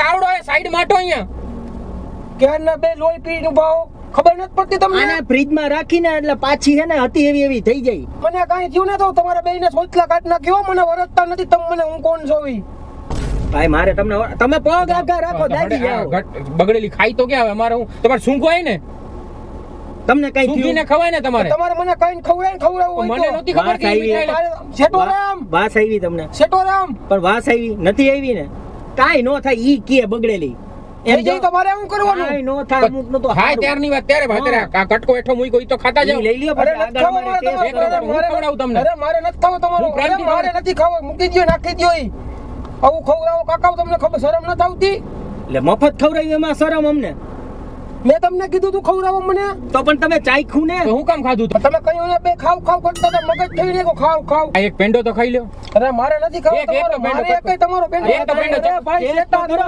તાવડો એ side માટો અહીંયા ક્યારના બે લોહી પીને ઉભા હો. ખબર નથી પડતી તમને? આને ફ્રીજમાં રાખીને એટલે પાછી છે ને હતી એવી એવી થઈ જાય. મને કાંઈ થયું ને તો તમારા બેયને સોચલા કાઢ નાખ્યો. મને વરસતા નથી તમે મને હું કોણ છું ઈ. ભાઈ મારે તમને તમે પગ આગળ રાખો દાદી જાઓ. બગડેલી ખાઈ તો ક્યાં હવે અમારે હું તમારે સૂંઘો હોય ને તમને કઈ સૂંઘીને ખવાય ને તમારે તમારે મને કઈ ખવડાવવું મને નહોતી ખબર કે એવી થાય. શેઠોરામ વાસ આવી તમને શેઠોરામ પણ વાસ આવી નથી આવી ને કાઈ નો થાય ઈ કે બગડેલી એમ જઈ તમારે શું કરવાનું? કાઈ નો થાય અમુક નું તો ખાય ત્યારની વાત ત્યારે ભાતરે આ કટકો એઠો મૂકો ઈ તો ખાતા જાવ. લઈ લ્યો અરે પછી નથી ખાવો આગળ મારે મારે તમારો. હું ખવડાવું તમને. અરે મારે નથી ખાવો તમારો. હું ક્રાંતિ અરે મારે નથી ખાવો. મૂકી દ્યો નાખી દ્યો ઈ. આવું ખવડાવો કાકા તમને ખબર શરમ નથી આવતી? એટલે મફત ખવડાવ્યું એમાં શરમ અમને મેં તમને કીધું તું ખવડાવો મને. તો પણ તમે ચાખ્યું ને તો હું કામ ખાધું તું? તમે કહ્યું ને બે ખાવ ખાવ કરતા હતા મગજ થઈ ને ખાવ ખાવ. આ એક પેંડો તો ખાઈ લ્યો. અરે મારે નથી ખાવો એક તો તમારો. પેંડો મારે કરતો. એકય તમારો પેંડો. એક તો પેંડો. અરે ભાઈ શેઠા કરો.